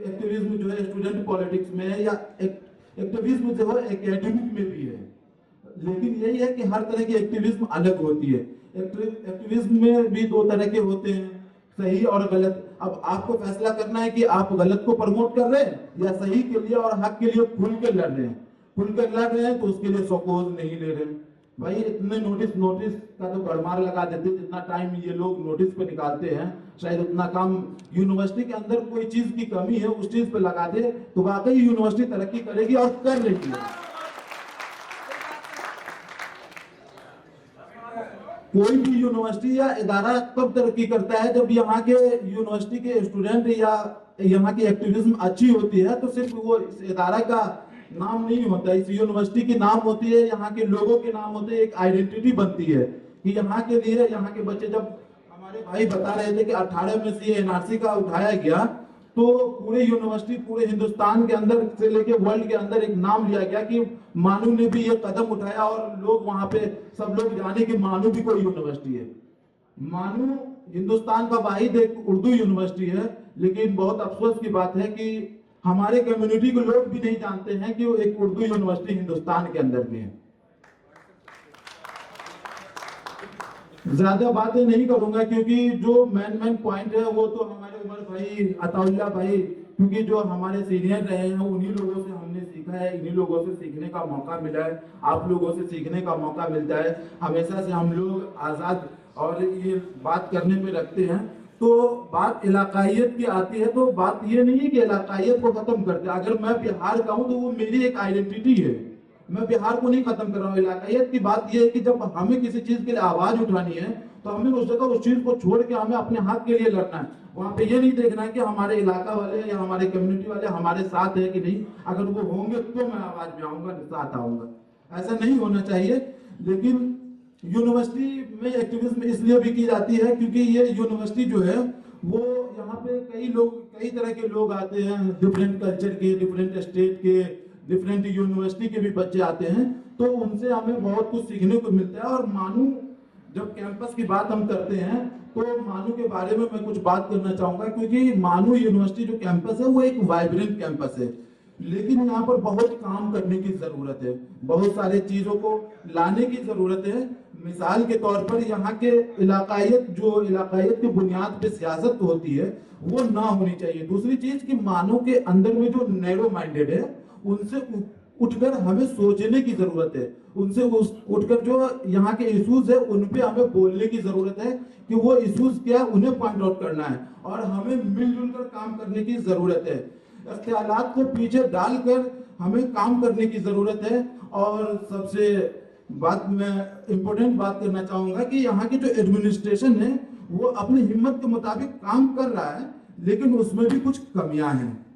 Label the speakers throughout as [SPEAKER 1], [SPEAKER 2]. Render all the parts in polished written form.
[SPEAKER 1] Activism जो है student politics में है, या एक्टिविज्म जो है एकेडमिक में भी है। लेकिन यही है कि हर तरह की एक्टिविज्म अलग होती है। एक्टिविज्म में भी दो तरह के होते हैं, सही और गलत। अब आपको फैसला करना है कि आप गलत को प्रमोट कर रहे हैं या सही के लिए और हक के लिए खुल कर लड़ रहे हैं। खुल कर लड़ रहे हैं तो उसके लिए सपोज नहीं ले रहे हैं। भाई इतने नोटिस का तो गड़मार लगा देते, जितना टाइम ये लोग नोटिस पे निकालते हैं शायद उतना काम यूनिवर्सिटी के अंदर कोई चीज की कमी है उस चीज पे लगा दे तो वाकई यूनिवर्सिटी तरक्की करेगी और कर रही है। कोई भी यूनिवर्सिटी या इदारा तब तरक्की करता है जब यहाँ के यूनिवर्सिटी के स्टूडेंट या यहाँ की एक्टिविज्म अच्छी होती है। तो सिर्फ वो इस इदारा का नाम नहीं होता, इस यूनिवर्सिटी की नाम होती है, यहाँ के लोगों के नाम होते हैं, एक आइडेंटिटी बनती है कि यहाँ के लिए यहाँ के बच्चे। जब हमारे भाई बता रहे थे कि 18 में से एनआरसी का उठाया गया तो पूरे यूनिवर्सिटी पूरे हिंदुस्तान के अंदर से लेके वर्ल्ड के अंदर एक नाम लिया गया कि मानू ने भी ये कदम उठाया और लोग वहां पे सब लोग जाने कि मानू भी कोई यूनिवर्सिटी है। मानू हिंदुस्तान का वाहिद एक उर्दू यूनिवर्सिटी है, लेकिन बहुत अफसोस की बात है कि हमारे कम्युनिटी के लोग भी नहीं जानते हैं कि वो एक उर्दू यूनिवर्सिटी हिंदुस्तान के अंदर भी है। ज्यादा बातें नहीं करूंगा क्योंकि जो मेन पॉइंट है वो तो हमारे उमर भाई, अताउल्ला भाई, क्योंकि जो हमारे सीनियर रहे हैं उन्हीं लोगों से हमने सीखा है, इन्हीं लोगों से सीखने का मौका मिला है, आप लोगों से सीखने का मौका मिलता है। हमेशा से हम लोग आजाद और ये बात करने पे रखते हैं। तो बात इलाकाइयत की आती है तो बात ये नहीं है कि इलाकाइयत को खत्म करते। अगर मैं बिहार का हूँ तो वो मेरी एक आइडेंटिटी है, मैं बिहार को नहीं खत्म कर रहा हूँ। इलाकाइयत की बात यह है कि जब हमें किसी चीज के लिए आवाज उठानी है तो हमें उस जगह उस चीज को छोड़ के हमें अपने हक के लिए लड़ना है। वहां पे ये नहीं देखना है कि हमारे इलाका वाले या हमारे कम्युनिटी वाले हमारे साथ है कि नहीं, अगर वो होंगे तो मैं आवाज में आऊंगा, साथ आऊंगा। ऐसा नहीं होना चाहिए। लेकिन यूनिवर्सिटी में एक्टिविज्म इसलिए भी की जाती है क्योंकि ये यूनिवर्सिटी जो है वो यहाँ पे कई तरह के लोग आते हैं, डिफरेंट कल्चर के, डिफरेंट स्टेट के, डिफरेंट यूनिवर्सिटी के भी बच्चे आते हैं। तो उनसे हमें बहुत कुछ सीखने को मिलता है। और मानू जब कैंपस की बात हम करते हैं तो मानू के बारे में मैं कुछ बात करना चाहूंगा क्योंकि मानू यूनिवर्सिटी जो कैंपस है वो एक वाइब्रेंट कैंपस है, लेकिन यहाँ पर बहुत काम करने की जरूरत है, बहुत सारे चीजों को लाने की जरूरत है। मिसाल के तौर पर यहाँ के इलाकायत की बुनियाद पे सियासत होती है वो ना होनी चाहिए। दूसरी चीज कि मानव के अंदर में जो नैरो माइंडेड है उनसे उठकर हमें सोचने की जरूरत है, उनसे उठकर जो यहाँ के इश्यूज है उन पे हमें बोलने की जरूरत है कि वो इश्यूज क्या उन्हें पॉइंट आउट करना है और हमें मिलजुल कर काम करने की जरूरत है। इख्तिलाफात को पीछे डालकर हमें काम करने की जरूरत है। और सबसे मैं इम्पोर्टेंट बात करना चाहूंगा कि यहाँ की जो एडमिनिस्ट्रेशन है वो अपनी हिम्मत के मुताबिक काम कर रहा है, लेकिन उसमें भी कुछ कमियां हैं।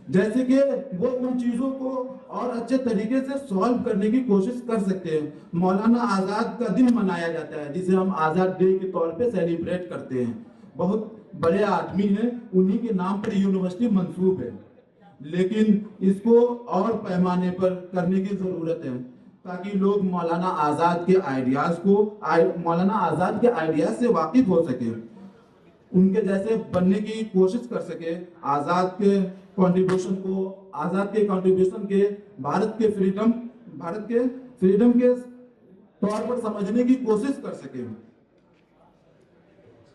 [SPEAKER 1] जैसे कि वो उन चीजों को और अच्छे तरीके से सॉल्व करने की कोशिश कर सकते हैं। मौलाना आजाद का दिन मनाया जाता है जिसे हम आजाद डे के तौर पे सेलिब्रेट करते हैं। बहुत बड़े आदमी हैं, उन्हीं के नाम पर यूनिवर्सिटी मंसूब है, लेकिन इसको और पैमाने पर करने की जरूरत है ताकि लोग मौलाना आजाद के आइडियाज से वाकिफ हो सके, उनके जैसे बनने की कोशिश कर सके, आजाद के कंट्रीब्यूशन के भारत के फ्रीडम के तौर पर समझने की कोशिश कर सके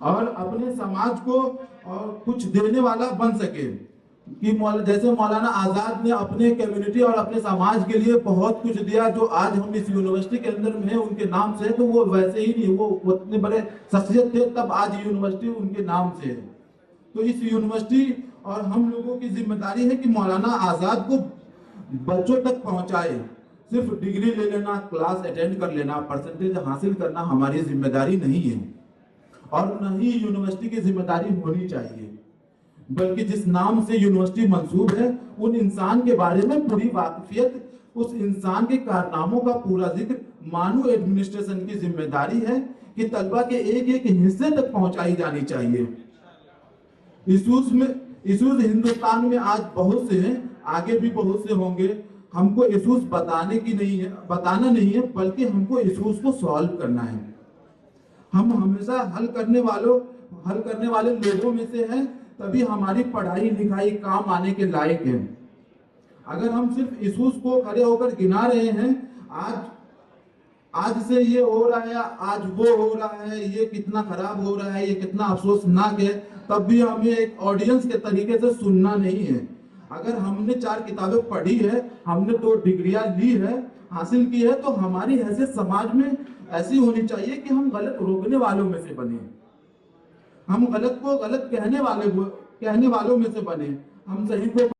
[SPEAKER 1] और अपने समाज को और कुछ देने वाला बन सके। कि जैसे मौलाना आजाद ने अपने कम्युनिटी और अपने समाज के लिए बहुत कुछ दिया जो आज हम इस यूनिवर्सिटी के अंदर में उनके नाम से, तो वो वैसे ही नहीं, वो इतने बड़े शख्सियत थे तब आज यूनिवर्सिटी उनके नाम से है। तो इस यूनिवर्सिटी और हम लोगों की जिम्मेदारी है कि मौलाना आजाद को बच्चों तक पहुंचाए। सिर्फ डिग्री ले लेना, क्लास अटेंड कर लेना, परसेंटेज हासिल करना हमारी जिम्मेदारी नहीं है और न ही यूनिवर्सिटी की जिम्मेदारी होनी चाहिए, बल्कि जिस नाम से यूनिवर्सिटी मंसूब है उन इंसान के बारे में पूरी वाकिफियत, उस इंसान के कारनामों का पूरा जिक्र मानू एडमिनिस्ट्रेशन की जिम्मेदारी है कि तलबा के एक एक हिस्से तक पहुंचाई जानी चाहिए। इश्यूज हिंदुस्तान में आज बहुत से हैं, आगे भी बहुत से होंगे। हमको इश्यूज बताना नहीं है बल्कि हमको इश्यूज को सॉल्व करना है। हम हमेशा हल करने वाले लोगों में से हैं, तभी हमारी पढ़ाई लिखाई काम आने के लायक है। अगर हम सिर्फ इश्यूज को खड़े होकर गिना रहे हैं, आज से ये हो रहा है, आज वो हो रहा है, ये कितना खराब हो रहा है, ये कितना अफसोसनाक है, तब भी हमें एक ऑडियंस के तरीके से सुनना नहीं है। अगर हमने 4 किताबें पढ़ी है, हमने 2 डिग्रियां ली है, हासिल की है, तो हमारी हैसियत समाज में ऐसी होनी चाहिए कि हम गलत रोकने वालों में से बने, हम गलत को गलत कहने वालों में से बने, हम सही को